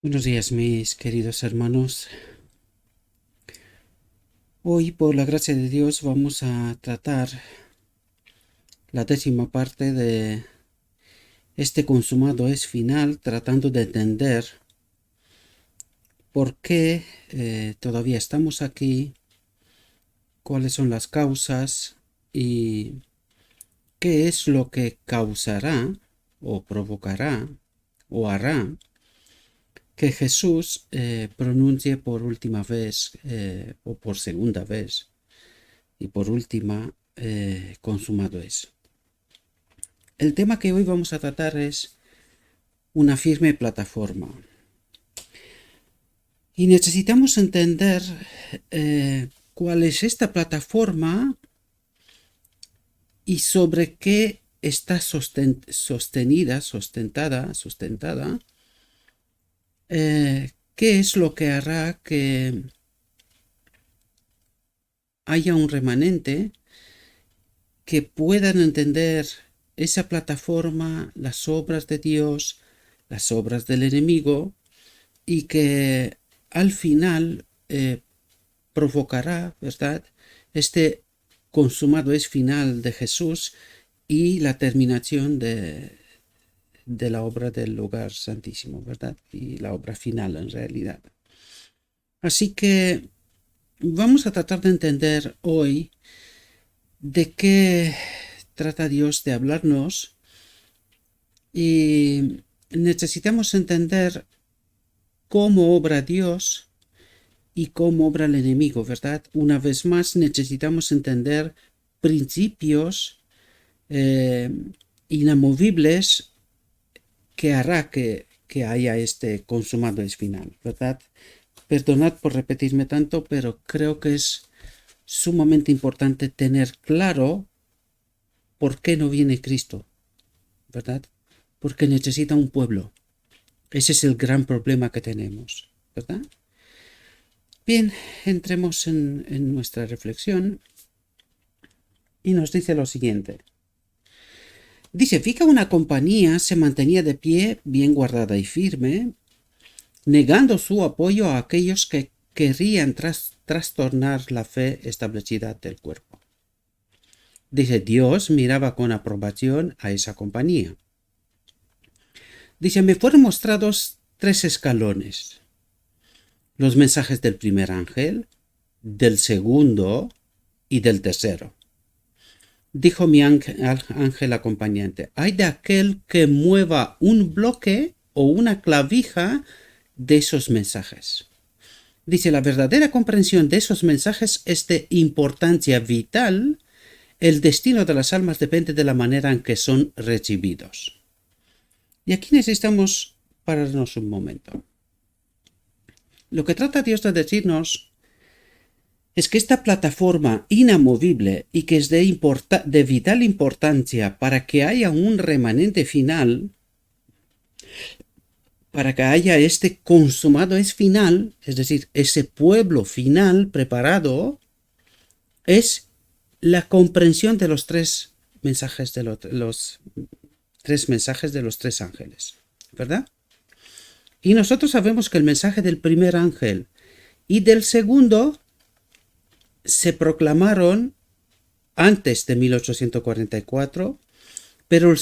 Buenos días, mis queridos hermanos. Hoy, por la gracia de Dios, vamos a tratar la 10ª parte de este consumado es final, tratando de entender por qué todavía estamos aquí, cuáles son las causas y qué es lo que causará o provocará o hará que Jesús pronuncie por última vez o por segunda vez y por última, consumado es. El tema que hoy vamos a tratar es una firme plataforma. Y necesitamos entender cuál es esta plataforma y sobre qué está sustentada, qué es lo que hará que haya un remanente que puedan entender esa plataforma, las obras de Dios, las obras del enemigo, y que al final provocará, ¿verdad?, este consumado es final de Jesús y la terminación de la obra del lugar santísimo, ¿verdad?, y la obra final en realidad. Así que vamos a tratar de entender hoy de qué trata Dios de hablarnos, y necesitamos entender cómo obra Dios y cómo obra el enemigo, ¿verdad? Una vez más necesitamos entender principios inamovibles que hará que haya este consumado es final, ¿verdad? Perdonad por repetirme tanto, pero creo que es sumamente importante tener claro por qué no viene Cristo, ¿verdad? Porque necesita un pueblo. Ese es el gran problema que tenemos, ¿verdad? Bien, entremos en nuestra reflexión y nos dice lo siguiente. Dice, vi que una compañía se mantenía de pie, bien guardada y firme, negando su apoyo a aquellos que querrían trastornar la fe establecida del cuerpo. Dice, Dios miraba con aprobación a esa compañía. Dice, me fueron mostrados 3 escalones. Los mensajes del primer ángel, del segundo y del tercero. Dijo mi ángel acompañante, hay de aquel que mueva un bloque o una clavija de esos mensajes. Dice, la verdadera comprensión de esos mensajes es de importancia vital. El destino de las almas depende de la manera en que son recibidos. Y aquí necesitamos pararnos un momento. Lo que trata Dios de decirnos es que esta plataforma inamovible y que es de vital importancia para que haya un remanente final, para que haya este consumado es final, es decir, ese pueblo final preparado, es la comprensión de los 3 mensajes de los 3 mensajes de los 3 ángeles, ¿verdad? Y nosotros sabemos que el mensaje del primer ángel y del segundo se proclamaron antes de 1844, pero el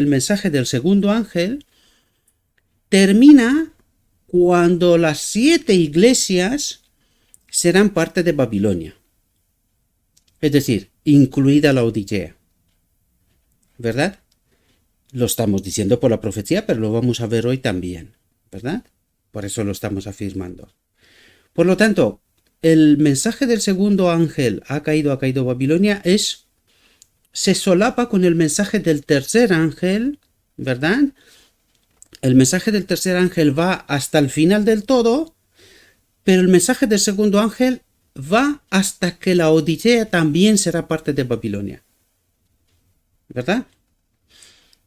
mensaje del segundo ángel termina cuando las 7 iglesias serán parte de Babilonia, es decir, incluida la Odisea, ¿verdad? Lo estamos diciendo por la profecía, pero lo vamos a ver hoy también, ¿verdad? Por eso lo estamos afirmando. Por lo tanto, el mensaje del segundo ángel ha caído Babilonia se solapa con el mensaje del tercer ángel, ¿verdad? El mensaje del tercer ángel va hasta el final del todo, pero el mensaje del segundo ángel va hasta que la Odisea también será parte de Babilonia, ¿verdad?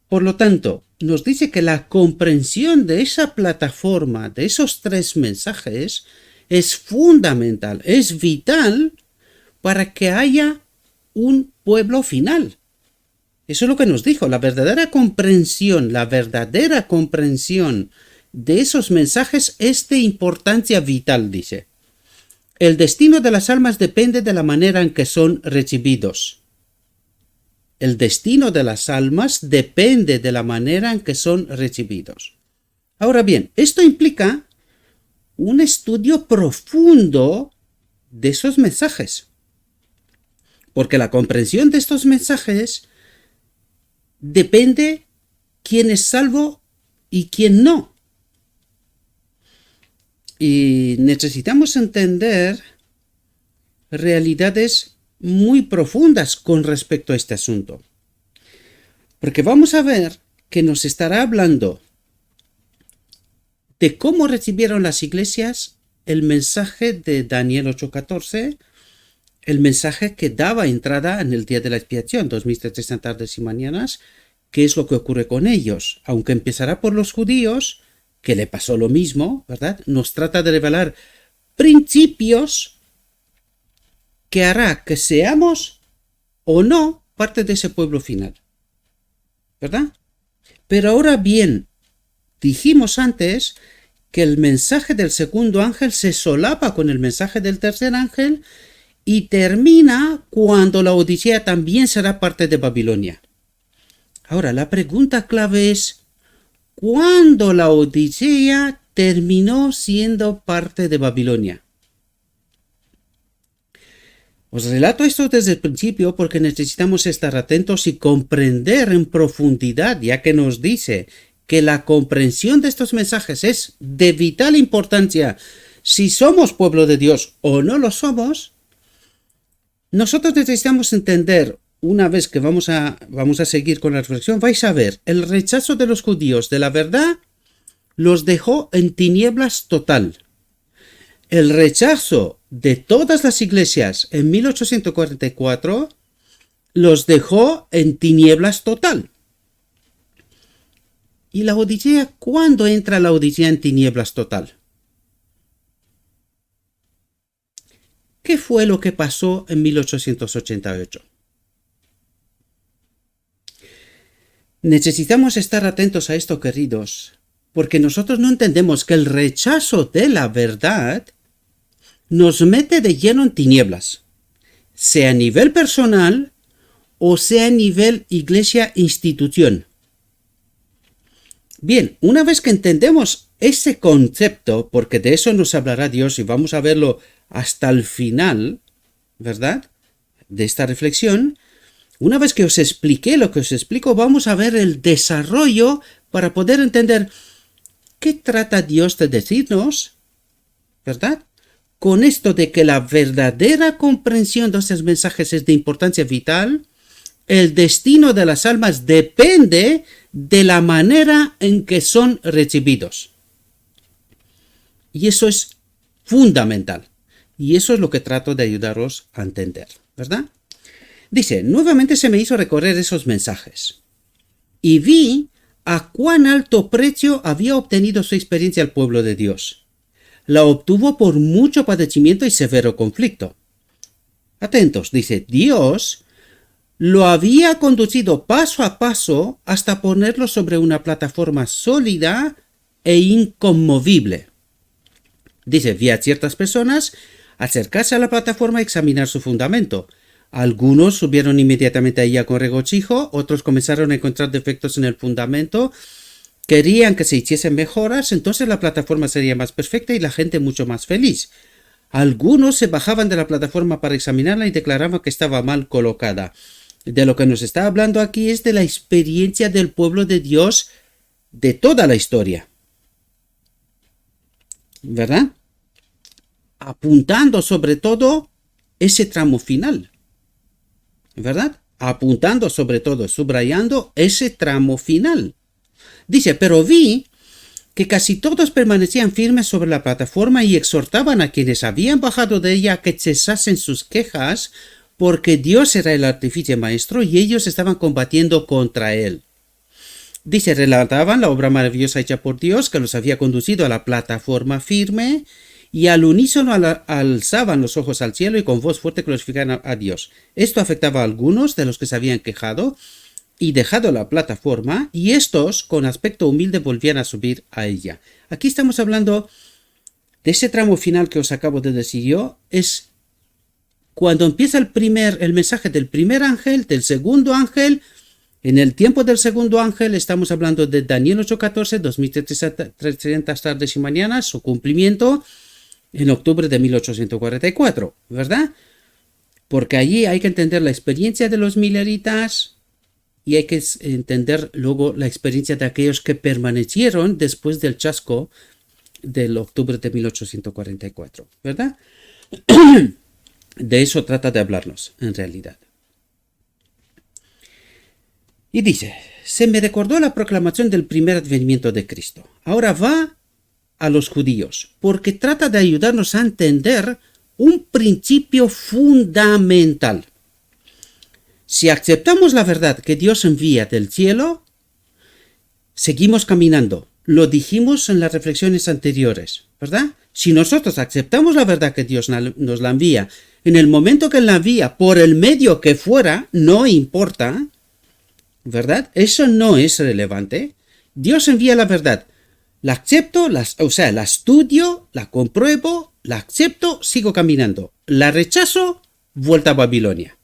Por lo tanto, nos dice que la comprensión de esa plataforma, de esos 3 mensajes, es fundamental, es vital para que haya un pueblo final. Eso es lo que nos dijo, la verdadera comprensión de esos mensajes es de importancia vital, dice. El destino de las almas depende de la manera en que son recibidos. El destino de las almas depende de la manera en que son recibidos. Ahora bien, esto implica un estudio profundo de esos mensajes. Porque la comprensión de estos mensajes depende quién es salvo y quién no. Y necesitamos entender realidades muy profundas con respecto a este asunto. Porque vamos a ver que nos estará hablando de cómo recibieron las iglesias el mensaje de Daniel 8:14, el mensaje que daba entrada en el día de la expiación, 2300 tardes y mañanas, qué es lo que ocurre con ellos. Aunque empezará por los judíos, que le pasó lo mismo, ¿verdad? Nos trata de revelar principios que hará que seamos o no parte de ese pueblo final, ¿verdad? Pero ahora bien, dijimos antes que el mensaje del segundo ángel se solapa con el mensaje del tercer ángel y termina cuando la Odisea también será parte de Babilonia. Ahora, la pregunta clave es, ¿cuándo la Odisea terminó siendo parte de Babilonia? Os relato esto desde el principio porque necesitamos estar atentos y comprender en profundidad, ya que nos dice que la comprensión de estos mensajes es de vital importancia. Si somos pueblo de Dios o no lo somos, nosotros necesitamos entender, una vez que vamos a seguir con la reflexión, vais a ver, el rechazo de los judíos de la verdad los dejó en tinieblas total. El rechazo de todas las iglesias en 1844 los dejó en tinieblas total. ¿Y la Odisea? ¿Cuándo entra la Odisea en tinieblas total? ¿Qué fue lo que pasó en 1888? Necesitamos estar atentos a esto, queridos, porque nosotros no entendemos que el rechazo de la verdad nos mete de lleno en tinieblas, sea a nivel personal o sea a nivel iglesia-institución. Bien, una vez que entendemos ese concepto, porque de eso nos hablará Dios y vamos a verlo hasta el final, ¿verdad?, de esta reflexión, una vez que os expliqué lo que os explico, vamos a ver el desarrollo para poder entender qué trata Dios de decirnos, ¿verdad?, con esto de que la verdadera comprensión de estos mensajes es de importancia vital. El destino de las almas depende de la manera en que son recibidos. Y eso es fundamental. Y eso es lo que trato de ayudaros a entender, ¿verdad? Dice, nuevamente se me hizo recorrer esos mensajes. Y vi a cuán alto precio había obtenido su experiencia el pueblo de Dios. La obtuvo por mucho padecimiento y severo conflicto. Atentos, dice, Dios lo había conducido paso a paso hasta ponerlo sobre una plataforma sólida e inconmovible. Dice, vi a ciertas personas acercarse a la plataforma y examinar su fundamento. Algunos subieron inmediatamente a ella con regocijo, otros comenzaron a encontrar defectos en el fundamento, querían que se hiciesen mejoras, entonces la plataforma sería más perfecta y la gente mucho más feliz. Algunos se bajaban de la plataforma para examinarla y declaraban que estaba mal colocada. De lo que nos está hablando aquí es de la experiencia del pueblo de Dios de toda la historia, ¿verdad? Apuntando sobre todo ese tramo final, ¿verdad? Apuntando sobre todo, subrayando ese tramo final. Dice, pero vi que casi todos permanecían firmes sobre la plataforma y exhortaban a quienes habían bajado de ella a que cesasen sus quejas, porque Dios era el artífice maestro y ellos estaban combatiendo contra él. Dice, relataban la obra maravillosa hecha por Dios que los había conducido a la plataforma firme y al unísono alzaban los ojos al cielo y con voz fuerte glorificaban a Dios. Esto afectaba a algunos de los que se habían quejado, y dejado la plataforma, y estos, con aspecto humilde, volvían a subir a ella. Aquí estamos hablando de ese tramo final que os acabo de decir yo, es cuando empieza el mensaje del primer ángel, del segundo ángel. En el tiempo del segundo ángel estamos hablando de Daniel 8:14, 2300 tardes y mañanas, su cumplimiento en octubre de 1844, ¿verdad? Porque allí hay que entender la experiencia de los mileritas y hay que entender luego la experiencia de aquellos que permanecieron después del chasco del octubre de 1844, ¿verdad? De eso trata de hablarnos, en realidad. Y dice, se me recordó la proclamación del primer advenimiento de Cristo. Ahora va a los judíos, porque trata de ayudarnos a entender un principio fundamental. Si aceptamos la verdad que Dios envía del cielo, seguimos caminando. Lo dijimos en las reflexiones anteriores, ¿verdad? Si nosotros aceptamos la verdad que Dios nos la envía, en el momento que la envía, por el medio que fuera, no importa, ¿verdad? Eso no es relevante. Dios envía la verdad. La acepto, la estudio, la compruebo, la acepto, sigo caminando. La rechazo, vuelta a Babilonia.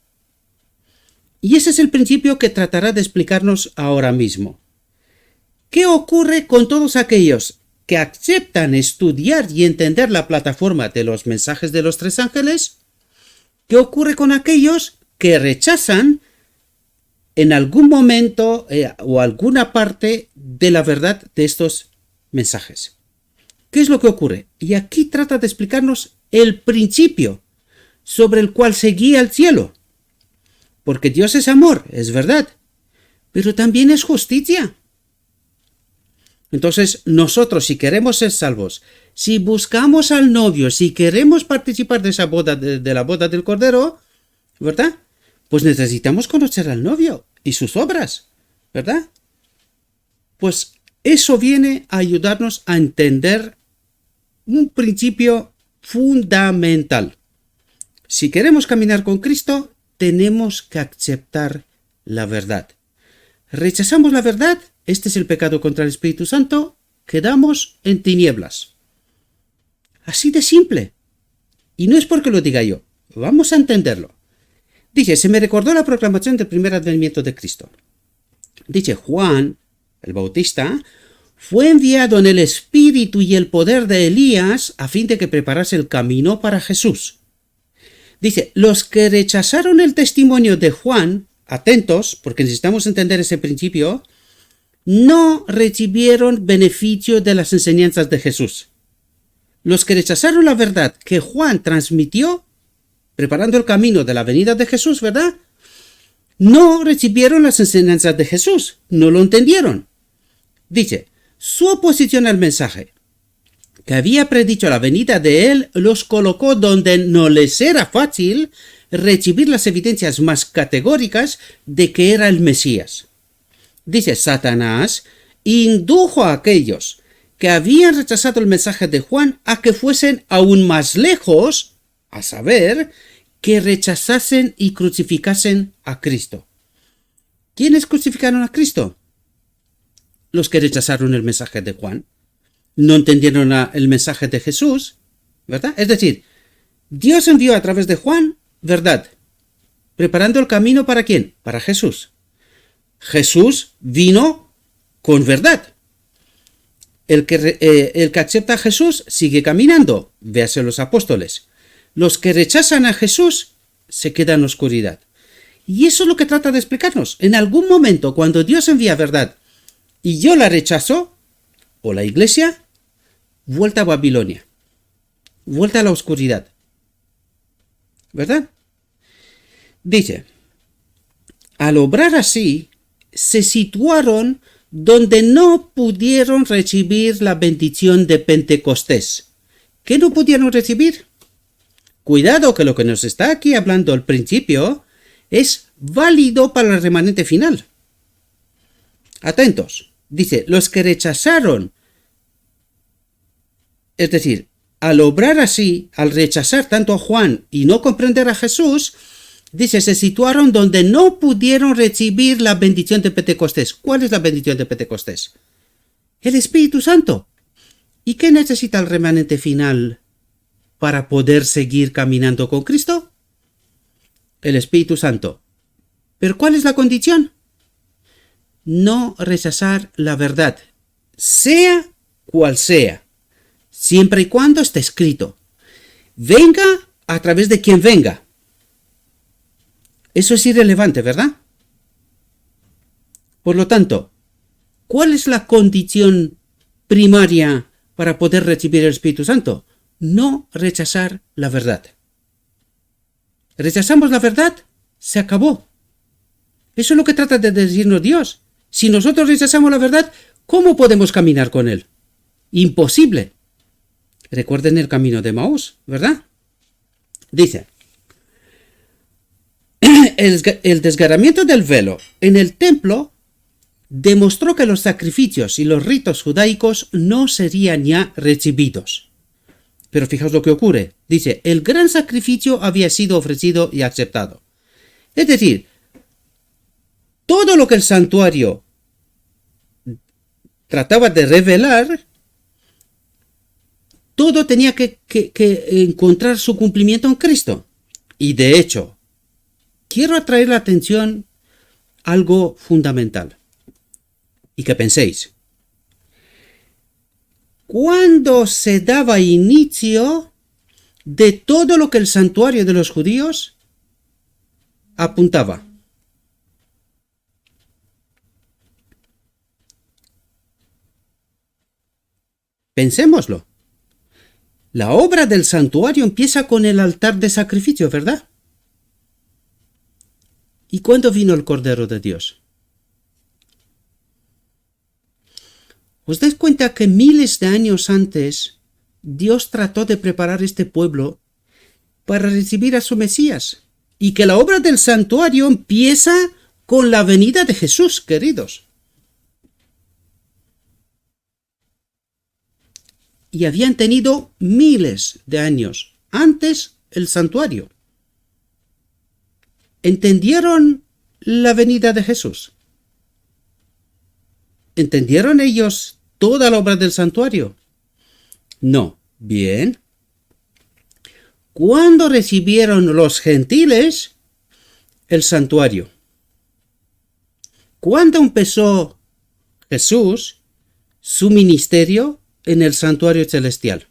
Y ese es el principio que tratará de explicarnos ahora mismo. ¿Qué ocurre con todos aquellos que aceptan estudiar y entender la plataforma de los mensajes de los tres ángeles? ¿Qué ocurre con aquellos que rechazan en algún momento o alguna parte de la verdad de estos mensajes? ¿Qué es lo que ocurre? Y aquí trata de explicarnos el principio sobre el cual se guía el cielo. Porque Dios es amor, es verdad, pero también es justicia. Entonces, nosotros, si queremos ser salvos, si buscamos al novio, si queremos participar de esa boda, de la boda del Cordero, ¿verdad? Pues necesitamos conocer al novio y sus obras, ¿verdad? Pues eso viene a ayudarnos a entender un principio fundamental. Si queremos caminar con Cristo, tenemos que aceptar la verdad. ¿Rechazamos la verdad? Este es el pecado contra el Espíritu Santo. Quedamos en tinieblas. Así de simple. Y no es porque lo diga yo. Vamos a entenderlo. Dice, se me recordó la proclamación del primer advenimiento de Cristo. Dice, Juan, el Bautista, fue enviado en el espíritu y el poder de Elías a fin de que preparase el camino para Jesús. Dice, los que rechazaron el testimonio de Juan, atentos, porque necesitamos entender ese principio, no recibieron beneficio de las enseñanzas de Jesús. Los que rechazaron la verdad que Juan transmitió, preparando el camino de la venida de Jesús, ¿verdad? No recibieron las enseñanzas de Jesús, no lo entendieron. Dice, su oposición al mensaje que había predicho la venida de él los colocó donde no les era fácil recibir las evidencias más categóricas de que era el Mesías. Dice, Satanás indujo a aquellos que habían rechazado el mensaje de Juan a que fuesen aún más lejos, a saber, que rechazasen y crucificasen a Cristo. ¿Quiénes crucificaron a Cristo? Los que rechazaron el mensaje de Juan. No entendieron el mensaje de Jesús, ¿verdad? Es decir, Dios envió a través de Juan verdad, preparando el camino ¿para quién? Para Jesús. Jesús vino con verdad. El que acepta a Jesús sigue caminando, véase los apóstoles. Los que rechazan a Jesús se quedan en oscuridad. Y eso es lo que trata de explicarnos. En algún momento, cuando Dios envía verdad y yo la rechazo, o la iglesia, vuelta a Babilonia, vuelta a la oscuridad. ¿Verdad? Dice, al obrar así, se situaron donde no pudieron recibir la bendición de Pentecostés. ¿Qué no pudieron recibir? Cuidado, que lo que nos está aquí hablando al principio es válido para el remanente final. Atentos. Dice, los que rechazaron, es decir, al obrar así, al rechazar tanto a Juan y no comprender a Jesús, Dice, se situaron donde no pudieron recibir la bendición de Pentecostés. ¿Cuál es la bendición de Pentecostés? El Espíritu Santo. ¿Y qué necesita el remanente final para poder seguir caminando con Cristo? El Espíritu Santo. ¿Pero cuál es la condición? No rechazar la verdad, sea cual sea, siempre y cuando esté escrito. Venga a través de quien venga. Eso es irrelevante, ¿verdad? Por lo tanto, ¿cuál es la condición primaria para poder recibir el Espíritu Santo? No rechazar la verdad. ¿Rechazamos la verdad? Se acabó. Eso es lo que trata de decirnos Dios. Si nosotros rechazamos la verdad, ¿cómo podemos caminar con Él? Imposible. Recuerden el camino de Maús, ¿verdad? Dice, el desgarramiento del velo en el templo demostró que los sacrificios y los ritos judaicos no serían ya recibidos. Pero fijaos lo que ocurre. Dice, el gran sacrificio había sido ofrecido y aceptado. Es decir, todo lo que el santuario trataba de revelar, todo tenía que encontrar su cumplimiento en Cristo. Y de hecho, quiero atraer la atención a algo fundamental. Y que penséis. ¿Cuándo se daba inicio de todo lo que el santuario de los judíos apuntaba? Pensémoslo. La obra del santuario empieza con el altar de sacrificio, ¿verdad? ¿Y cuándo vino el Cordero de Dios? ¿Os dais cuenta que miles de años antes Dios trató de preparar este pueblo para recibir a su Mesías? Y que la obra del santuario empieza con la venida de Jesús, queridos. Y habían tenido miles de años antes el santuario. ¿Entendieron la venida de Jesús? ¿Entendieron ellos toda la obra del santuario? No. Bien. ¿Cuándo recibieron los gentiles el santuario? ¿Cuándo empezó Jesús su ministerio en el santuario celestial?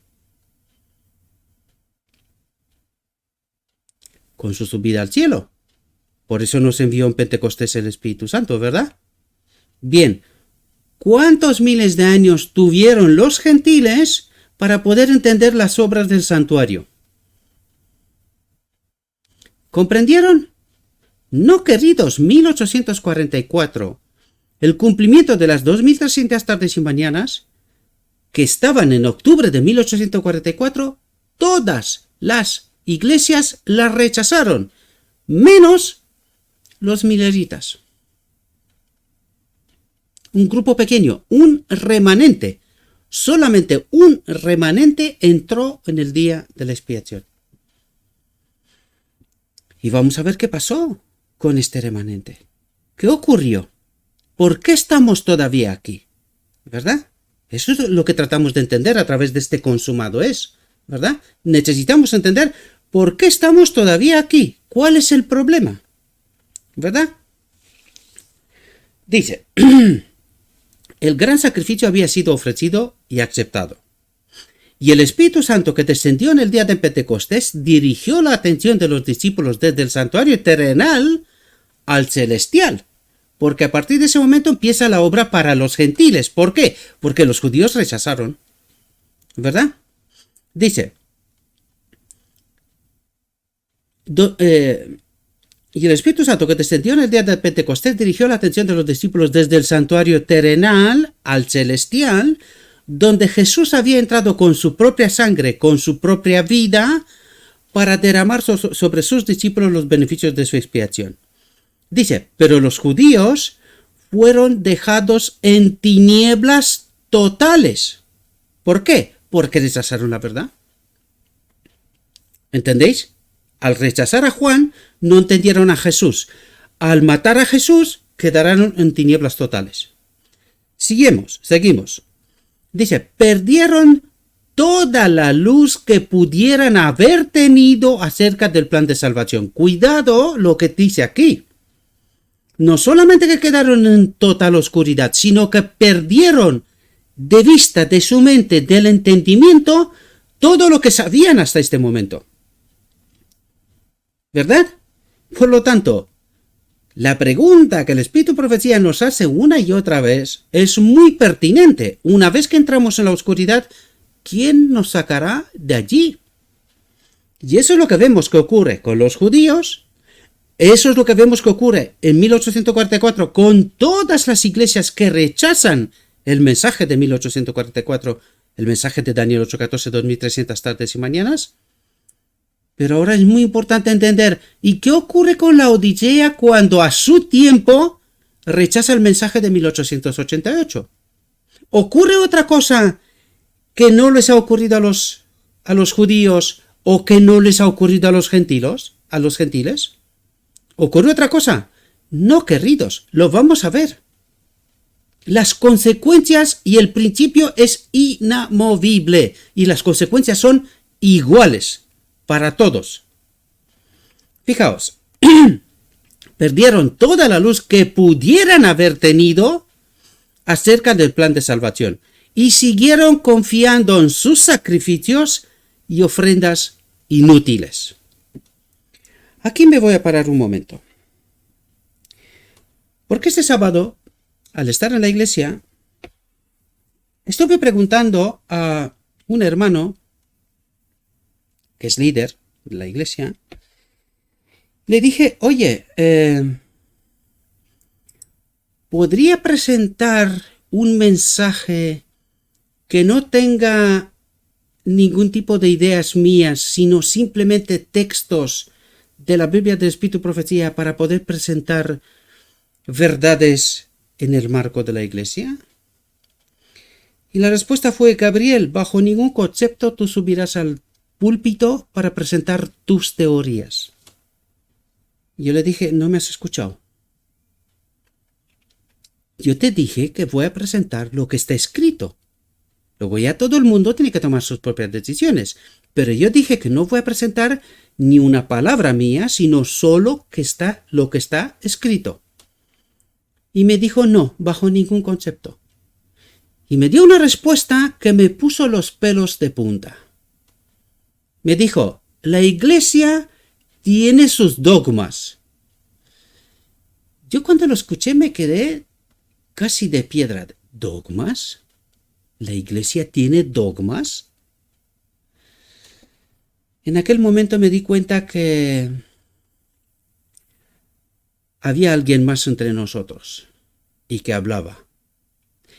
Con su subida al cielo. Por eso nos envió en Pentecostés el Espíritu Santo, ¿verdad? Bien. ¿Cuántos miles de años tuvieron los gentiles para poder entender las obras del santuario? ¿Comprendieron? No, queridos, 1844, el cumplimiento de las 2300 tardes y mañanas, que estaban en octubre de 1844, todas las iglesias las rechazaron, menos los mileritas. Un grupo pequeño, un remanente. Solamente un remanente entró en el día de la expiación. Y vamos a ver qué pasó con este remanente. ¿Qué ocurrió? ¿Por qué estamos todavía aquí? ¿Verdad? Eso es lo que tratamos de entender a través de este consumado es, ¿verdad? Necesitamos entender por qué estamos todavía aquí. ¿Cuál es el problema? ¿Verdad? Dice... El gran sacrificio había sido ofrecido y aceptado. Y el Espíritu Santo que descendió en el día de Pentecostés dirigió la atención de los discípulos desde el santuario terrenal al celestial. Porque a partir de ese momento empieza la obra para los gentiles. ¿Por qué? Porque los judíos rechazaron. ¿Verdad? Dice... Y el Espíritu Santo que descendió en el día de Pentecostés dirigió la atención de los discípulos desde el santuario terrenal al celestial, donde Jesús había entrado con su propia sangre, con su propia vida, para derramar sobre sus discípulos los beneficios de su expiación. Dice, pero los judíos fueron dejados en tinieblas totales. ¿Por qué? Porque rechazaron la verdad. ¿Entendéis? al rechazar a Juan, no entendieron a Jesús. Al matar a Jesús, quedaron en tinieblas totales. Seguimos. Dice, perdieron toda la luz que pudieran haber tenido acerca del plan de salvación. Cuidado lo que dice aquí. No solamente que quedaron en total oscuridad, sino que perdieron de vista, de su mente, del entendimiento, todo lo que sabían hasta este momento. ¿Verdad? Por lo tanto, la pregunta que el Espíritu Profecía nos hace una y otra vez es muy pertinente. Una vez que entramos en la oscuridad, ¿quién nos sacará de allí? Y eso es lo que vemos que ocurre con los judíos. Eso es lo que vemos que ocurre en 1844 con todas las iglesias que rechazan el mensaje de 1844, el mensaje de Daniel 8:14, 2300 tardes y mañanas. Pero ahora es muy importante entender, ¿y qué ocurre con la Odisea cuando a su tiempo rechaza el mensaje de 1888? ¿Ocurre otra cosa que no les ha ocurrido a los judíos o que no les ha ocurrido a los gentiles? ¿Ocurre otra cosa? No, queridos, lo vamos a ver. Las consecuencias y el principio es inamovible y las consecuencias son iguales para todos. Fijaos, perdieron toda la luz que pudieran haber tenido acerca del plan de salvación y siguieron confiando en sus sacrificios y ofrendas inútiles. Aquí me voy a parar un momento. Porque este sábado, al estar en la iglesia, estuve preguntando a un hermano que es líder de la iglesia. Le dije, oye, ¿podría presentar un mensaje que no tenga ningún tipo de ideas mías, sino simplemente textos de la Biblia del Espíritu y Profecía para poder presentar verdades en el marco de la iglesia? Y la respuesta fue, Gabriel, bajo ningún concepto tú subirás al púlpito para presentar tus teorías. Yo le dije, no me has escuchado. Yo te dije que voy a presentar lo que está escrito. Luego ya todo el mundo tiene que tomar sus propias decisiones. Pero yo dije que no voy a presentar ni una palabra mía, sino solo lo que está escrito. Y me dijo, no, bajo ningún concepto. Y me dio una respuesta que me puso los pelos de punta. Me dijo, la iglesia tiene sus dogmas. Yo cuando lo escuché me quedé casi de piedra. ¿Dogmas? ¿La iglesia tiene dogmas? En aquel momento me di cuenta que había alguien más entre nosotros y que hablaba.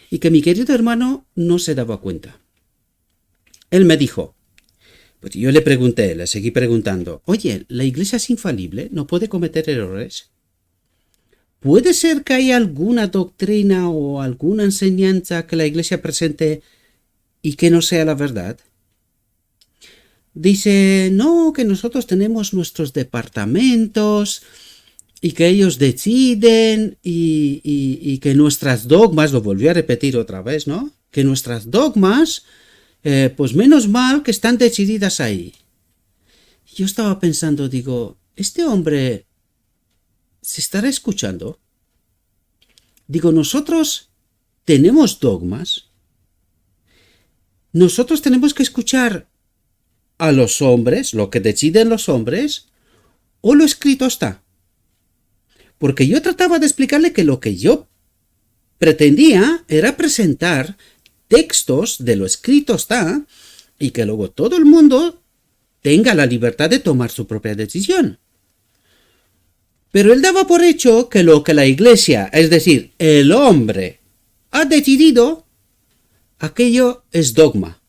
Y que mi querido hermano no se daba cuenta. Él me dijo, pues yo le seguí preguntando, oye, ¿la iglesia es infalible? ¿No puede cometer errores? ¿Puede ser que haya alguna doctrina o alguna enseñanza que la iglesia presente y que no sea la verdad? Dice, no, que nosotros tenemos nuestros departamentos y que ellos deciden y que nuestras dogmas, lo volvió a repetir otra vez, ¿no? Que nuestras dogmas, pues menos mal que están decididas ahí. Yo estaba pensando, digo, ¿este hombre se estará escuchando? Digo, nosotros tenemos dogmas. Nosotros tenemos que escuchar a los hombres, lo que deciden los hombres, o lo escrito está. Porque yo trataba de explicarle que lo que yo pretendía era presentar textos de lo escrito está y que luego todo el mundo tenga la libertad de tomar su propia decisión. Pero él daba por hecho que lo que la iglesia, es decir, el hombre, ha decidido, aquello es dogma.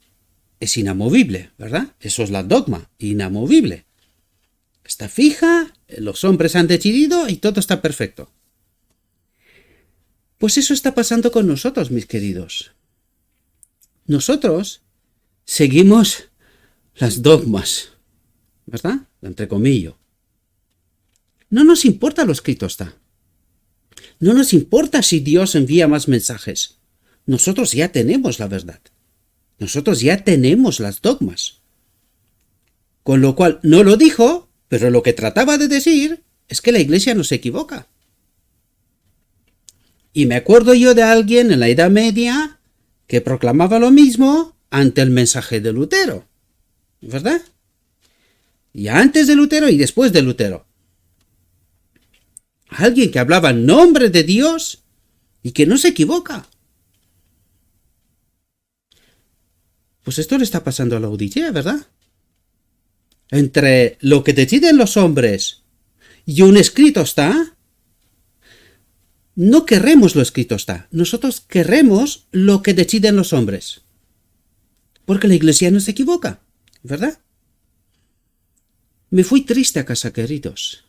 Es inamovible, ¿verdad? Eso es la dogma, inamovible. Está fija, los hombres han decidido y todo está perfecto. Pues eso está pasando con nosotros, mis queridos. Nosotros seguimos las dogmas, ¿verdad? entre comillas. No nos importa lo escrito está. No nos importa si Dios envía más mensajes. Nosotros ya tenemos la verdad. Nosotros ya tenemos las dogmas. Con lo cual, no lo dijo, pero lo que trataba de decir es que la Iglesia no se equivoca. Y me acuerdo yo de alguien en la Edad Media que proclamaba lo mismo ante el mensaje de Lutero, ¿verdad? Y antes de Lutero y después de Lutero. Alguien que hablaba en nombre de Dios y que no se equivoca. Pues esto le está pasando a la Odisea, ¿verdad? Entre lo que deciden los hombres y un escrito está, no queremos lo escrito está. Nosotros queremos lo que deciden los hombres. Porque la Iglesia no se equivoca, ¿verdad? Me fui triste a casa, queridos.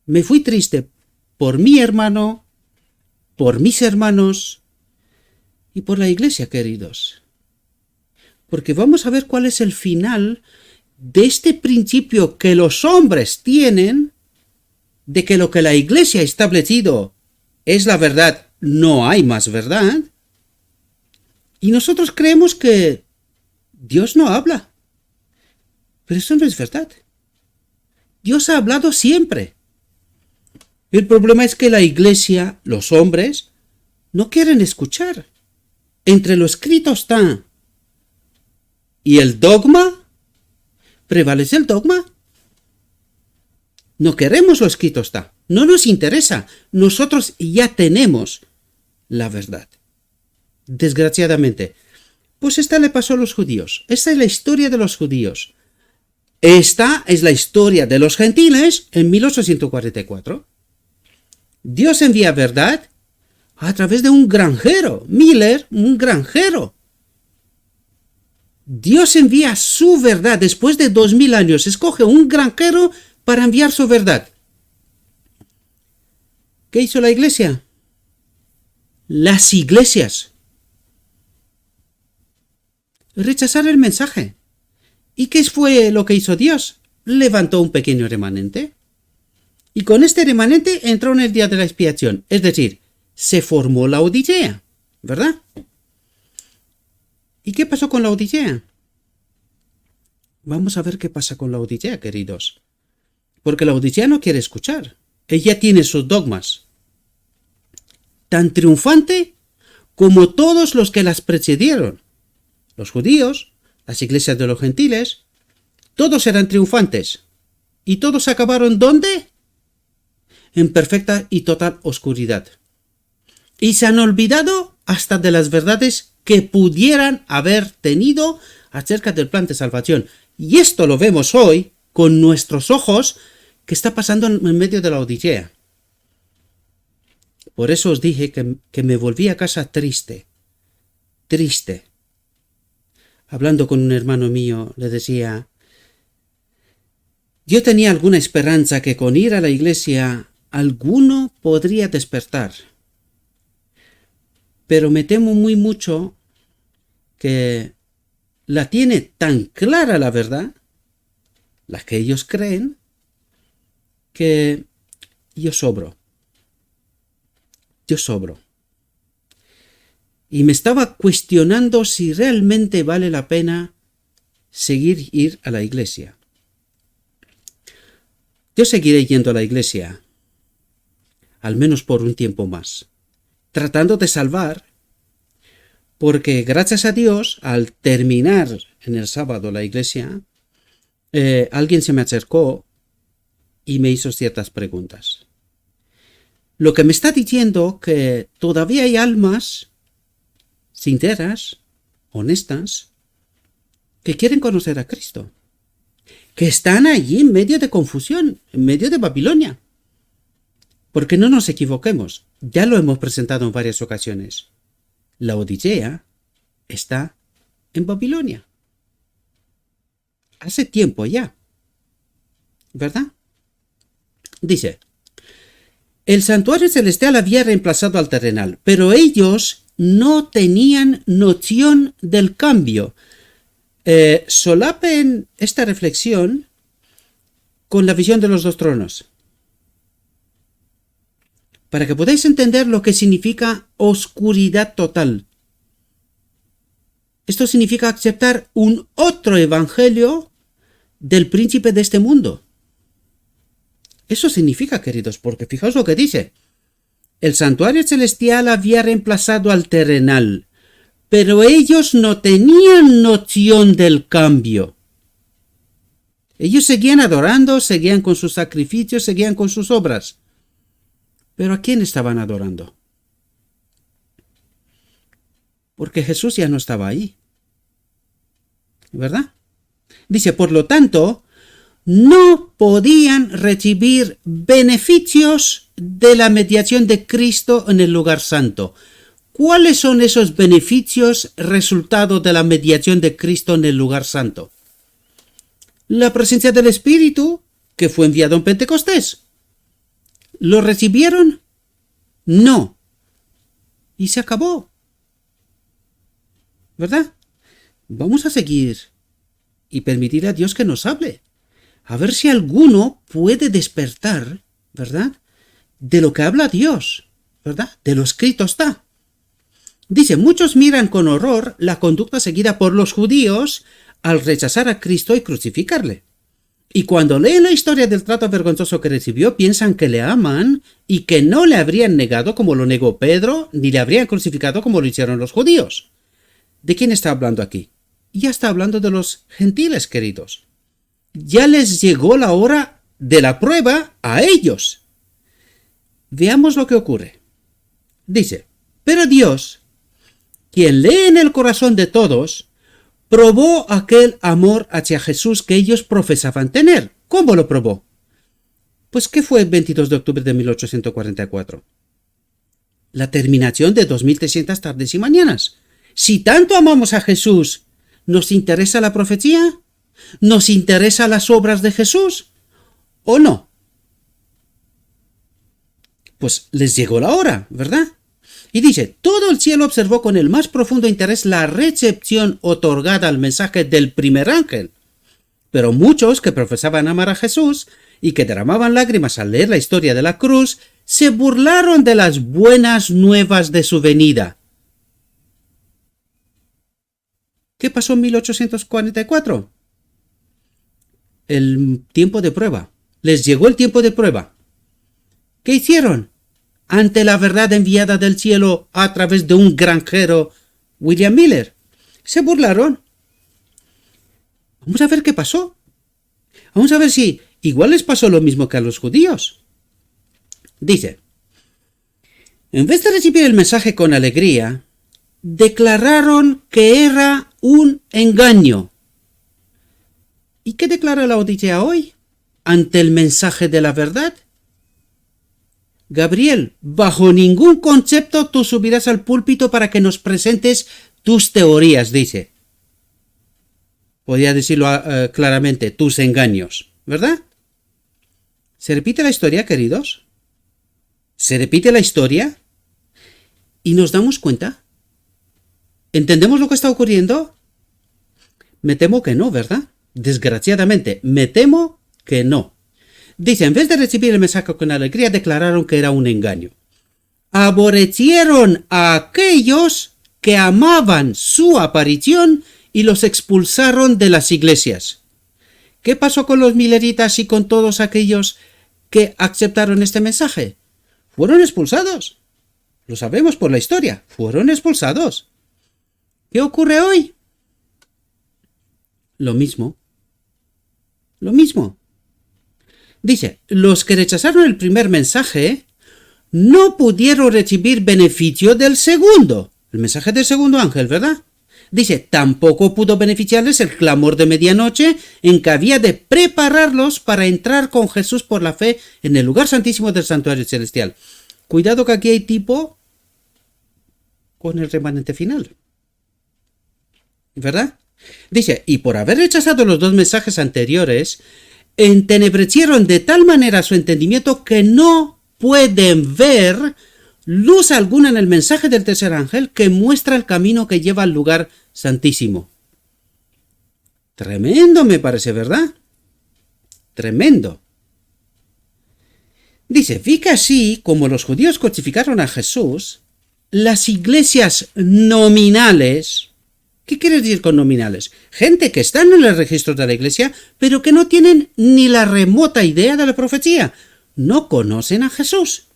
Me fui triste por mi hermano, por mis hermanos y por la Iglesia, queridos. Porque vamos a ver cuál es el final de este principio que los hombres tienen de que lo que la Iglesia ha establecido es la verdad, no hay más verdad. Y nosotros creemos que Dios no habla. Pero eso no es verdad. Dios ha hablado siempre. El problema es que la Iglesia, los hombres, no quieren escuchar. Entre lo escrito está y el dogma, prevalece el dogma. No queremos lo escrito está. No nos interesa. Nosotros ya tenemos la verdad. Desgraciadamente. Pues esta le pasó a los judíos. Esta es la historia de los judíos. Esta es la historia de los gentiles en 1844. Dios envía verdad a través de un granjero. Miller, un granjero. Dios envía su verdad después de 2000 años. Escoge un granjero para enviar su verdad. ¿Qué hizo la Iglesia? Las iglesias rechazaron el mensaje. ¿Y qué fue lo que hizo Dios? Levantó un pequeño remanente. Y con este remanente entró en el día de la expiación. Es decir, se formó la Odisea, ¿verdad? ¿Y qué pasó con la Odisea? Vamos a ver qué pasa con la Odisea, queridos. Porque la Odisea no quiere escuchar. Ella tiene sus dogmas. Tan triunfante como todos los que las precedieron. Los judíos, las iglesias de los gentiles, todos eran triunfantes. ¿Y todos acabaron dónde? En perfecta y total oscuridad. Y se han olvidado hasta de las verdades que pudieran haber tenido acerca del plan de salvación. Y esto lo vemos hoy con nuestros ojos que está pasando en medio de la Odisea. Por eso os dije que me volví a casa triste. Triste. Hablando con un hermano mío, le decía, yo tenía alguna esperanza que con ir a la iglesia alguno podría despertar. Pero me temo muy mucho que la tiene tan clara la verdad, la que ellos creen, que yo sobro. Yo sobro. Y me estaba cuestionando si realmente vale la pena seguir ir a la iglesia. Yo seguiré yendo a la iglesia, al menos por un tiempo más, tratando de salvar, porque gracias a Dios, al terminar en el sábado la iglesia, alguien se me acercó y me hizo ciertas preguntas. Lo que me está diciendo que todavía hay almas sinceras, honestas, que quieren conocer a Cristo, que están allí en medio de confusión, en medio de Babilonia. Porque no nos equivoquemos, ya lo hemos presentado en varias ocasiones. La Odisea está en Babilonia. Hace tiempo ya, ¿verdad? Dice, el santuario celestial había reemplazado al terrenal, pero ellos no tenían noción del cambio. Solapen esta reflexión con la visión de los dos tronos. Para que podáis entender lo que significa oscuridad total. Esto significa aceptar un otro evangelio del príncipe de este mundo. Eso significa, queridos, porque fijaos lo que dice. El santuario celestial había reemplazado al terrenal, pero ellos no tenían noción del cambio. Ellos seguían adorando, seguían con sus sacrificios, seguían con sus obras. ¿Pero a quién estaban adorando? Porque Jesús ya no estaba ahí. ¿Verdad? Dice, por lo tanto, no podían recibir beneficios de la mediación de Cristo en el lugar santo. ¿Cuáles son esos beneficios resultado de la mediación de Cristo en el lugar santo? La presencia del Espíritu, que fue enviado en Pentecostés. ¿Lo recibieron? No. Y se acabó. ¿Verdad? Vamos a seguir y permitir a Dios que nos hable. A ver si alguno puede despertar, ¿verdad? De lo que habla Dios, ¿verdad? De lo escrito está. Dice, muchos miran con horror la conducta seguida por los judíos al rechazar a Cristo y crucificarle. Y cuando leen la historia del trato vergonzoso que recibió, piensan que le aman y que no le habrían negado como lo negó Pedro, ni le habrían crucificado como lo hicieron los judíos. ¿De quién está hablando aquí? Ya está hablando de los gentiles, queridos. Ya les llegó la hora de la prueba a ellos. Veamos lo que ocurre. Dice, pero Dios, quien lee en el corazón de todos, probó aquel amor hacia Jesús que ellos profesaban tener. ¿Cómo lo probó? Pues, ¿qué fue el 22 de octubre de 1844? La terminación de 2300 tardes y mañanas. Si tanto amamos a Jesús, ¿nos interesa la profecía? ¿Nos interesa las obras de Jesús? ¿O no? Pues les llegó la hora, ¿verdad? Y dice, todo el cielo observó con el más profundo interés la recepción otorgada al mensaje del primer ángel. Pero muchos que profesaban amar a Jesús y que derramaban lágrimas al leer la historia de la cruz, se burlaron de las buenas nuevas de su venida. ¿Qué pasó en 1844? El tiempo de prueba. Les llegó el tiempo de prueba. ¿Qué hicieron? Ante la verdad enviada del cielo a través de un granjero, William Miller. Se burlaron. Vamos a ver qué pasó. Vamos a ver si igual les pasó lo mismo que a los judíos. Dice, en vez de recibir el mensaje con alegría, declararon que era un engaño. ¿Y qué declara la Odisea hoy ante el mensaje de la verdad? Gabriel, bajo ningún concepto tú subirás al púlpito para que nos presentes tus teorías, dice. Podría decirlo claramente, tus engaños, ¿verdad? ¿Se repite la historia, queridos? ¿Se repite la historia? ¿Y nos damos cuenta? ¿Entendemos lo que está ocurriendo? Me temo que no, ¿verdad? Desgraciadamente, me temo que no. Dice, en vez de recibir el mensaje con alegría, declararon que era un engaño. Aborrecieron a aquellos que amaban su aparición y los expulsaron de las iglesias. ¿Qué pasó con los mileritas y con todos aquellos que aceptaron este mensaje? Fueron expulsados. Lo sabemos por la historia. Fueron expulsados. ¿Qué ocurre hoy? Lo mismo. Lo mismo. Dice, los que rechazaron el primer mensaje no pudieron recibir beneficio del segundo. El mensaje del segundo ángel, ¿verdad? Dice, tampoco pudo beneficiarles el clamor de medianoche en que había de prepararlos para entrar con Jesús por la fe en el lugar santísimo del santuario celestial. Cuidado que aquí hay tipo con el remanente final. ¿Verdad? Dice, y por haber rechazado los dos mensajes anteriores, entenebrecieron de tal manera su entendimiento que no pueden ver luz alguna en el mensaje del tercer ángel que muestra el camino que lleva al lugar santísimo. Tremendo me parece, ¿verdad? tremendo. Dice, vi que así como los judíos crucificaron a Jesús, las iglesias nominales, ¿qué quiere decir con nominales? Gente que están en el registro de la iglesia, pero que no tienen ni la remota idea de la profecía. No conocen a Jesús.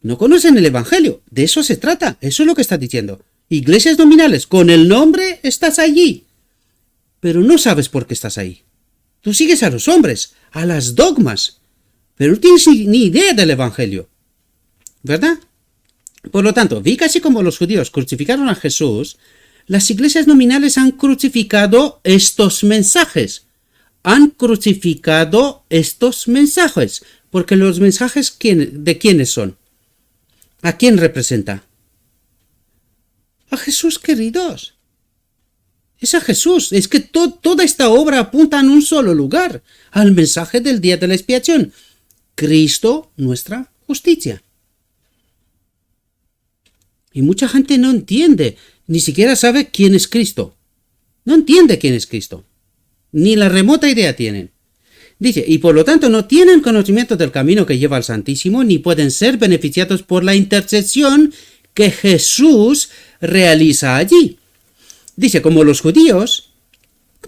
No conocen el Evangelio. De eso se trata. Eso es lo que está diciendo. Iglesias nominales. Con el nombre estás allí. Pero no sabes por qué estás ahí. Tú sigues a los hombres, a las dogmas, pero no tienes ni idea del Evangelio. ¿Verdad? Por lo tanto, vi que así como los judíos crucificaron a Jesús, las iglesias nominales han crucificado estos mensajes. Han crucificado estos mensajes. Porque los mensajes, ¿de quiénes son? ¿A quién representa? A Jesús, queridos. Es a Jesús. Es que toda esta obra apunta en un solo lugar, al mensaje del día de la expiación. Cristo, nuestra justicia. Y mucha gente no entiende, ni siquiera sabe quién es Cristo. No entiende quién es Cristo. Ni la remota idea tienen. Dice, y por lo tanto no tienen conocimiento del camino que lleva al Santísimo, ni pueden ser beneficiados por la intercesión que Jesús realiza allí. Dice, como los judíos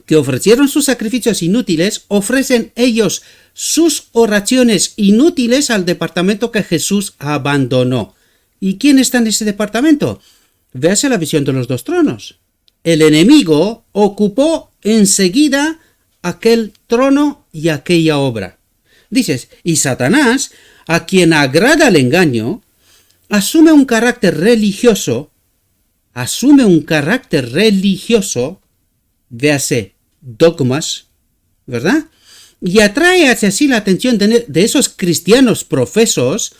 que ofrecieron sus sacrificios inútiles, ofrecen ellos sus oraciones inútiles al departamento que Jesús abandonó. ¿Y quién está en ese departamento? Véase la visión de los dos tronos. El enemigo ocupó enseguida aquel trono y aquella obra. Dices, y Satanás, a quien agrada el engaño, asume un carácter religioso, véase, dogmas, ¿verdad? Y atrae hacia sí la atención de esos cristianos profesos,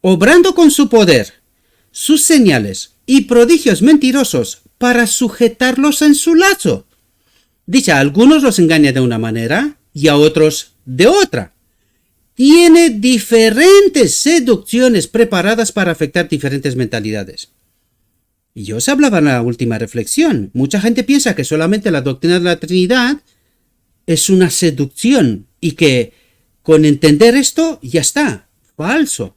obrando con su poder, sus señales y prodigios mentirosos para sujetarlos en su lazo. Dice, a algunos los engaña de una manera y a otros de otra. Tiene diferentes seducciones preparadas para afectar diferentes mentalidades. Y yo os hablaba en la última reflexión. Mucha gente piensa que solamente la doctrina de la Trinidad es una seducción y que con entender esto ya está. Falso.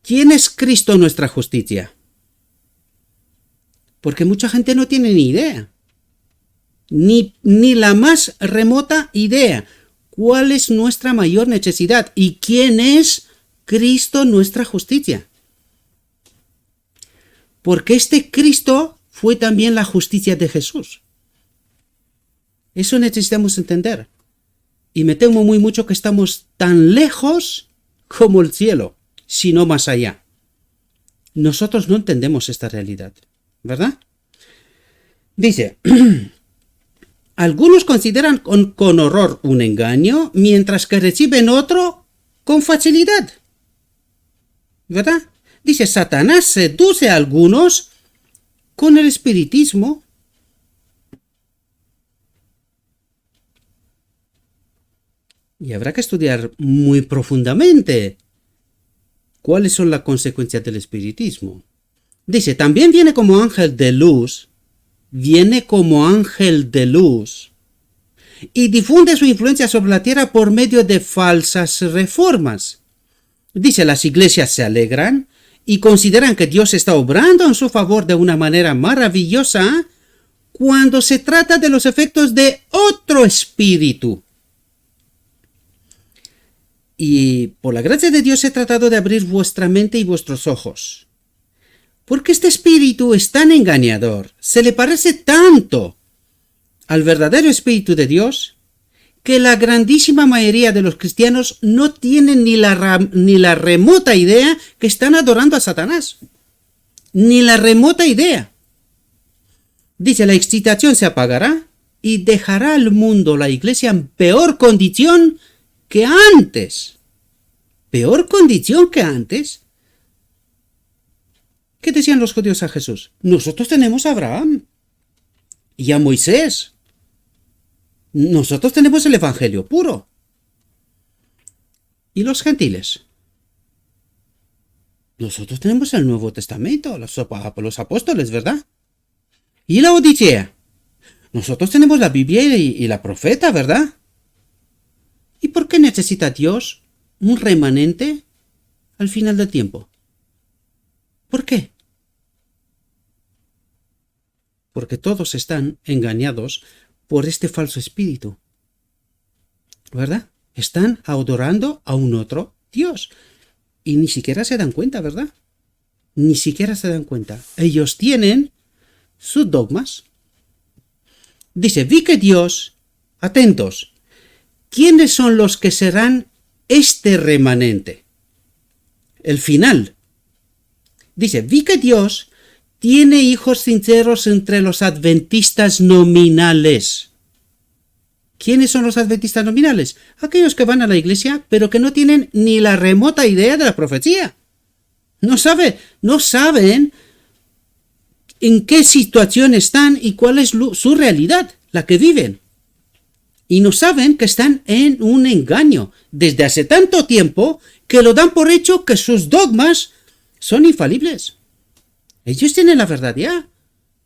¿Quién es Cristo nuestra justicia? Porque mucha gente no tiene ni idea. Ni la más remota idea. ¿Cuál es nuestra mayor necesidad? ¿Y quién es Cristo nuestra justicia? Porque este Cristo fue también la justicia de Jesús. Eso necesitamos entender. Y me temo muy mucho que estamos tan lejos como el cielo, si no más allá. Nosotros no entendemos esta realidad, ¿verdad? Dice, algunos consideran con horror un engaño, mientras que reciben otro con facilidad, ¿verdad? Dice, Satanás seduce a algunos con el espiritismo. Y habrá que estudiar muy profundamente cuáles son las consecuencias del espiritismo. Dice, también viene como ángel de luz, y difunde su influencia sobre la tierra por medio de falsas reformas. Dice, las iglesias se alegran y consideran que Dios está obrando en su favor de una manera maravillosa cuando se trata de los efectos de otro espíritu. Y por la gracia de Dios he tratado de abrir vuestra mente y vuestros ojos. Porque este espíritu es tan engañador, se le parece tanto al verdadero espíritu de Dios, que la grandísima mayoría de los cristianos no tienen ni la remota idea que están adorando a Satanás. Ni la remota idea. Dice, la excitación se apagará y dejará al mundo, la iglesia, en peor condición que antes. ¿Peor condición que antes? ¿Qué decían los judíos a Jesús? Nosotros tenemos a Abraham y a Moisés. Nosotros tenemos el Evangelio puro. ¿Y los gentiles? Nosotros tenemos el Nuevo Testamento, los apóstoles, ¿verdad? ¿Y la Odisea? Nosotros tenemos la Biblia y la profeta, ¿verdad? ¿Y por qué necesita Dios un remanente al final del tiempo? ¿Por qué? Porque todos están engañados por este falso espíritu, ¿verdad? Están adorando a un otro Dios y ni siquiera se dan cuenta, ¿verdad? Ni siquiera se dan cuenta. Ellos tienen sus dogmas. Dice, vi que Dios, atentos, ¿quiénes son los que serán este remanente? El final. Dice, vi que Dios tiene hijos sinceros entre los adventistas nominales. ¿Quiénes son los adventistas nominales? Aquellos que van a la iglesia, pero que no tienen ni la remota idea de la profecía. No saben en qué situación están y cuál es su realidad, la que viven. Y no saben que están en un engaño desde hace tanto tiempo que lo dan por hecho que sus dogmas son infalibles. Ellos tienen la verdad ya.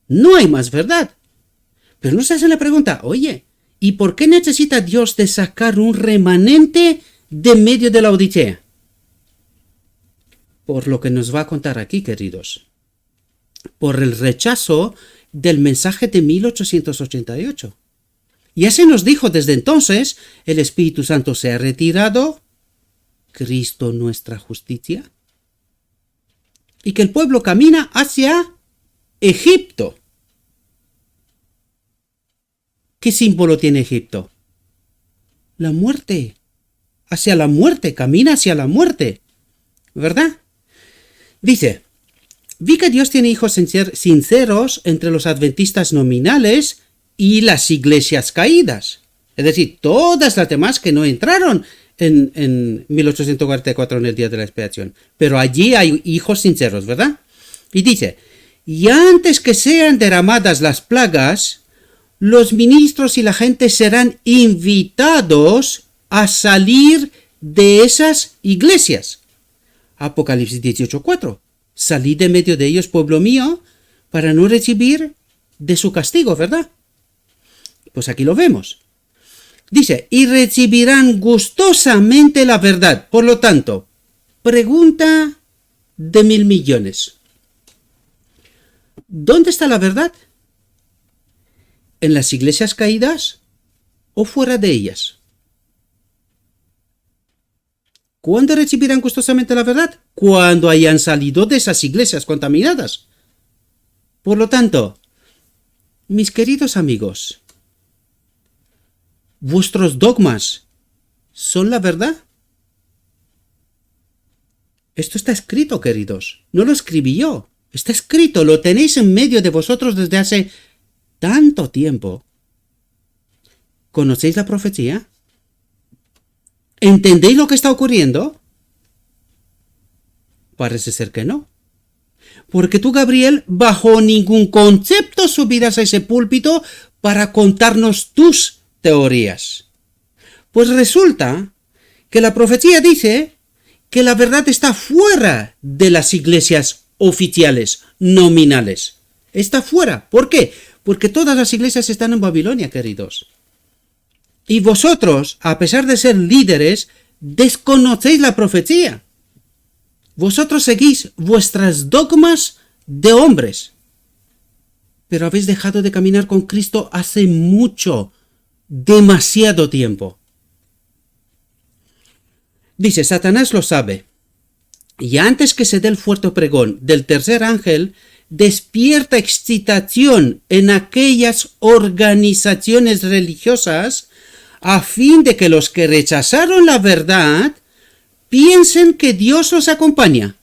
No hay más verdad. Pero no se hacen la pregunta, oye, ¿y por qué necesita Dios de sacar un remanente de medio de la Odisea? Por lo que nos va a contar aquí, queridos. Por el rechazo del mensaje de 1888. Ya se nos dijo desde entonces, el Espíritu Santo se ha retirado, Cristo nuestra justicia, y que el pueblo camina hacia Egipto. ¿Qué símbolo tiene Egipto? La muerte. Hacia la muerte, camina hacia la muerte. ¿Verdad? Dice, vi que Dios tiene hijos sinceros entre los adventistas nominales y las iglesias caídas. Es decir, todas las demás que no entraron en 1844 en el día de la expiación. Pero allí hay hijos sinceros, ¿verdad? Y dice, y antes que sean derramadas las plagas, los ministros y la gente serán invitados a salir de esas iglesias. Apocalipsis 18:4. Salid de medio de ellos, pueblo mío, para no recibir de su castigo, ¿verdad? Pues aquí lo vemos. Dice, y recibirán gustosamente la verdad. Por lo tanto, pregunta de 1.000 millones. ¿Dónde está la verdad? ¿En las iglesias caídas o fuera de ellas? ¿Cuándo recibirán gustosamente la verdad? Cuando hayan salido de esas iglesias contaminadas. Por lo tanto, mis queridos amigos, ¿vuestros dogmas son la verdad? Esto está escrito, queridos. No lo escribí yo. Está escrito, lo tenéis en medio de vosotros desde hace tanto tiempo. ¿Conocéis la profecía? ¿Entendéis lo que está ocurriendo? Parece ser que no. Porque tú, Gabriel, bajo ningún concepto subirás a ese púlpito para contarnos tus teorías. Pues resulta que la profecía dice que la verdad está fuera de las iglesias oficiales, nominales. Está fuera. ¿Por qué? Porque todas las iglesias están en Babilonia, queridos. Y vosotros, a pesar de ser líderes, desconocéis la profecía. Vosotros seguís vuestras dogmas de hombres. Pero habéis dejado de caminar con Cristo hace mucho, demasiado tiempo. Dice, Satanás lo sabe. Y antes que se dé el fuerte pregón del tercer ángel, despierta excitación en aquellas organizaciones religiosas a fin de que los que rechazaron la verdad piensen que Dios los acompaña.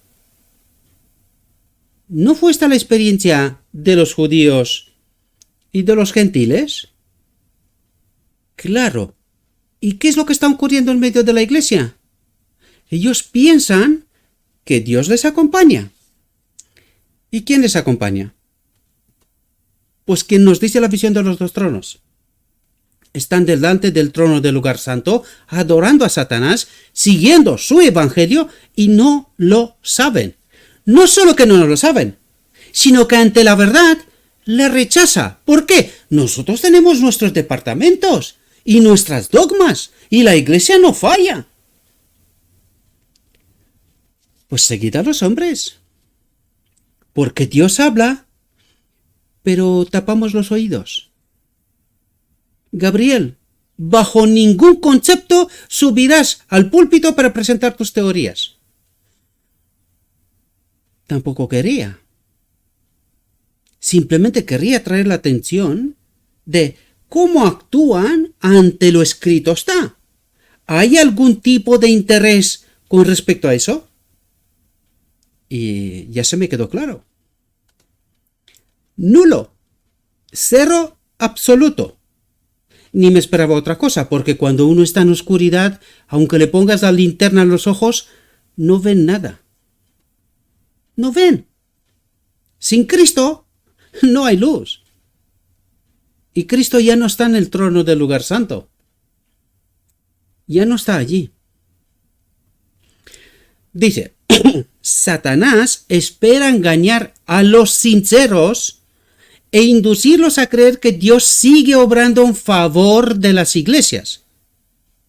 ¿No fue esta la experiencia de los judíos y de los gentiles? Claro. ¿Y qué es lo que está ocurriendo en medio de la iglesia? Ellos piensan que Dios les acompaña. ¿Y quién les acompaña? Pues quien nos dice la visión de los dos tronos. Están delante del trono del lugar santo, adorando a Satanás, siguiendo su evangelio y no lo saben. No solo que no lo saben, sino que ante la verdad le rechaza. ¿Por qué? Nosotros tenemos nuestros departamentos y nuestras dogmas y la iglesia no falla. Pues seguid a los hombres. Porque Dios habla, pero tapamos los oídos. Gabriel, bajo ningún concepto subirás al púlpito para presentar tus teorías. Tampoco quería. Simplemente quería traer la atención de cómo actúan ante lo escrito está. ¿Hay algún tipo de interés con respecto a eso? Y ya se me quedó claro. Nulo. Cero absoluto. Ni me esperaba otra cosa, porque cuando uno está en oscuridad, aunque le pongas la linterna en los ojos, no ven nada. No ven. Sin Cristo no hay luz. Y Cristo ya no está en el trono del lugar santo. Ya no está allí. Dice, Satanás espera engañar a los sinceros e inducirlos a creer que Dios sigue obrando en favor de las iglesias.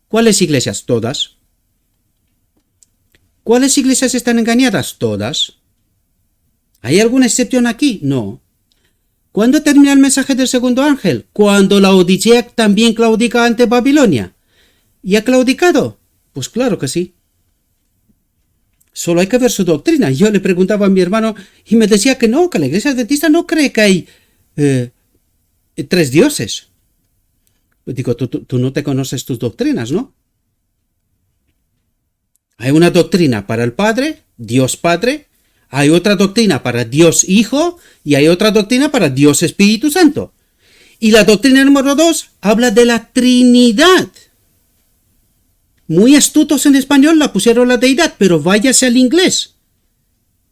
¿Cuáles iglesias? Todas. ¿Cuáles iglesias están engañadas? Todas. ¿Hay alguna excepción aquí? No. ¿Cuándo termina el mensaje del segundo ángel? Cuando la Odisea también claudica ante Babilonia. ¿Y ha claudicado? Pues claro que sí. Solo hay que ver su doctrina. Yo le preguntaba a mi hermano y me decía que no, que la iglesia adventista no cree que hay 3 dioses. Pues digo, tú no te conoces tus doctrinas, ¿no? Hay una doctrina para el Padre, Dios Padre, hay otra doctrina para Dios Hijo y hay otra doctrina para Dios Espíritu Santo. Y la doctrina número 2 habla de la Trinidad. Muy astutos en español la pusieron la deidad, pero váyase al inglés.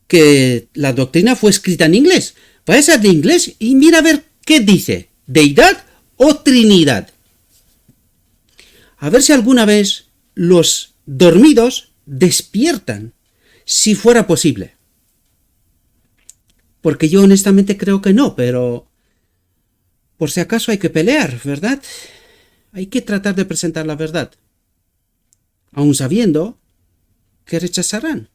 Que la doctrina fue escrita en inglés. Váyase al inglés y mira a ver qué dice. ¿Deidad o Trinidad? A ver si alguna vez los dormidos despiertan, si fuera posible. Porque yo honestamente creo que no, pero por si acaso hay que pelear, ¿verdad? Hay que tratar de presentar la verdad, aun sabiendo que rechazarán.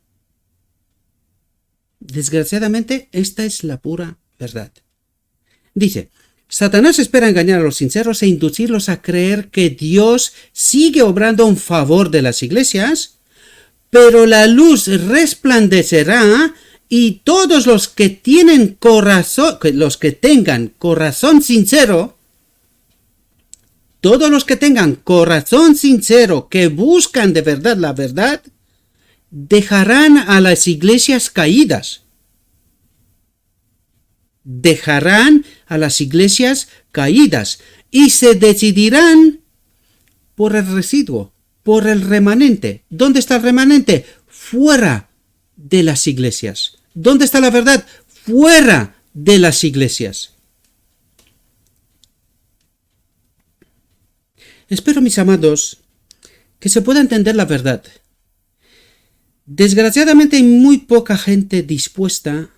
Desgraciadamente, esta es la pura verdad. Dice, Satanás espera engañar a los sinceros e inducirlos a creer que Dios sigue obrando en favor de las iglesias, pero la luz resplandecerá y todos los que tengan corazón sincero, que buscan de verdad la verdad, dejarán a las iglesias caídas. Y se decidirán por el residuo, por el remanente. ¿Dónde está el remanente? Fuera de las iglesias. ¿Dónde está la verdad? Fuera de las iglesias. Espero, mis amados, que se pueda entender la verdad. Desgraciadamente hay muy poca gente dispuesta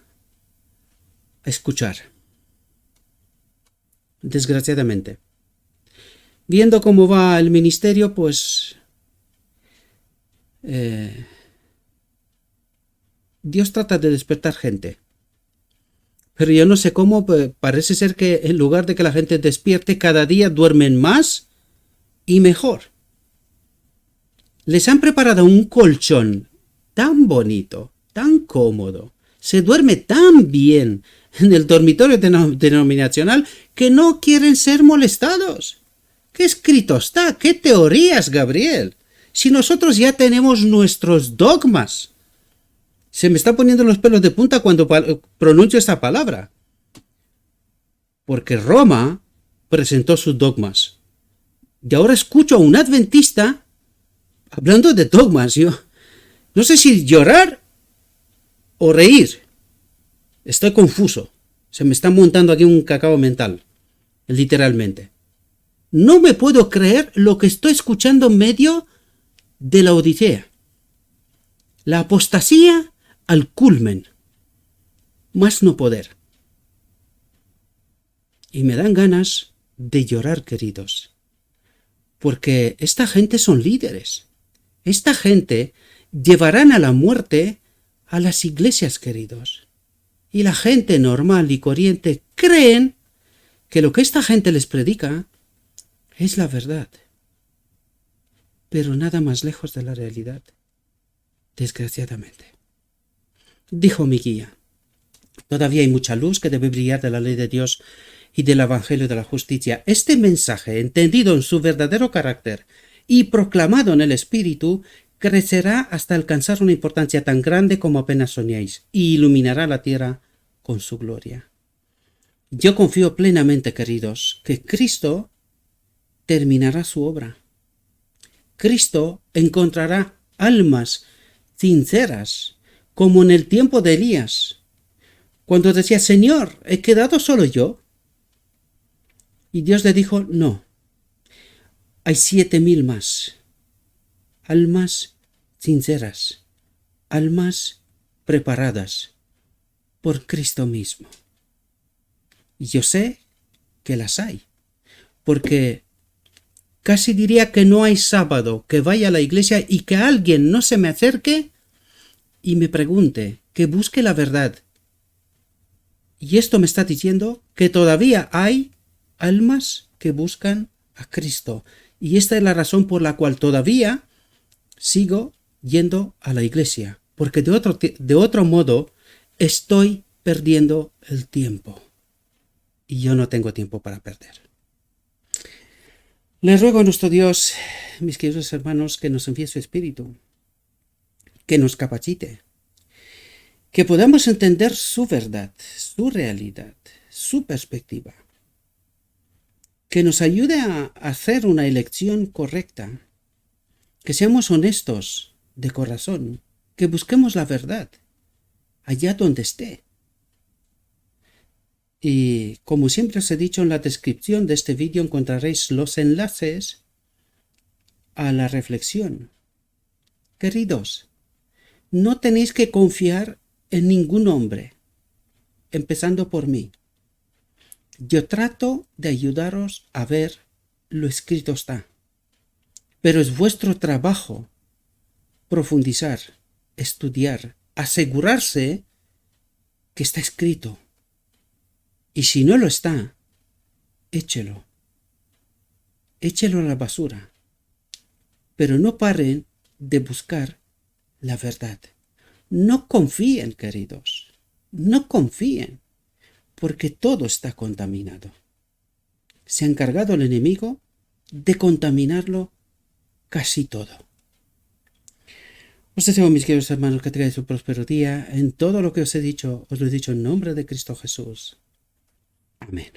a escuchar. Desgraciadamente. Viendo cómo va el ministerio, pues Dios trata de despertar gente. Pero yo no sé cómo, parece ser que en lugar de que la gente despierte, cada día duermen más y mejor. Les han preparado un colchón tan bonito, tan cómodo, se duerme tan bien en el dormitorio denominacional que no quieren ser molestados. ¿Qué escrito está? ¿Qué teorías, Gabriel? Si nosotros ya tenemos nuestros dogmas. Se me está poniendo los pelos de punta cuando pronuncio esta palabra. Porque Roma presentó sus dogmas. Y ahora escucho a un adventista hablando de dogmas. Yo no sé si llorar o reír. Estoy confuso. Se me está montando aquí un cacao mental. Literalmente. No me puedo creer lo que estoy escuchando en medio de la Odisea. La apostasía al culmen. Más no poder. Y me dan ganas de llorar, queridos, porque esta gente son líderes. Esta gente llevarán a la muerte a las iglesias, queridos. Y la gente normal y corriente creen que lo que esta gente les predica es la verdad. Pero nada más lejos de la realidad, desgraciadamente. Dijo mi guía: todavía hay mucha luz que debe brillar de la ley de Dios y del Evangelio de la justicia. Este mensaje, entendido en su verdadero carácter y proclamado en el Espíritu, crecerá hasta alcanzar una importancia tan grande como apenas soñáis, y iluminará la tierra con su gloria. Yo confío plenamente, queridos, que Cristo terminará su obra. Cristo encontrará almas sinceras, como en el tiempo de Elías, cuando decía: Señor, ¿he quedado solo yo? Y Dios le dijo: no, hay 7,000 más. Almas sinceras, almas preparadas por Cristo mismo. Y yo sé que las hay, porque casi diría que no hay sábado que vaya a la iglesia y que alguien no se me acerque y me pregunte, que busque la verdad. Y esto me está diciendo que todavía hay almas que buscan a Cristo. Y esta es la razón por la cual todavía sigo yendo a la iglesia, porque de otro modo estoy perdiendo el tiempo. Y yo no tengo tiempo para perder. Les ruego a nuestro Dios, mis queridos hermanos, que nos envíe su Espíritu, que nos capacite, que podamos entender su verdad, su realidad, su perspectiva, que nos ayude a hacer una elección correcta, que seamos honestos de corazón, que busquemos la verdad allá donde esté. Y como siempre os he dicho, en la descripción de este vídeo encontraréis los enlaces a la reflexión. Queridos, no tenéis que confiar en ningún hombre, empezando por mí. Yo trato de ayudaros a ver lo escrito está, pero es vuestro trabajo profundizar, estudiar, asegurarse que está escrito. Y si no lo está, échelo. Échelo a la basura. Pero no paren de buscar la verdad. No confíen, queridos. No confíen, porque todo está contaminado. Se ha encargado el enemigo de contaminarlo casi todo. Os deseo, mis queridos hermanos, que tengáis un próspero día. En todo lo que os he dicho, os lo he dicho en nombre de Cristo Jesús. Amén.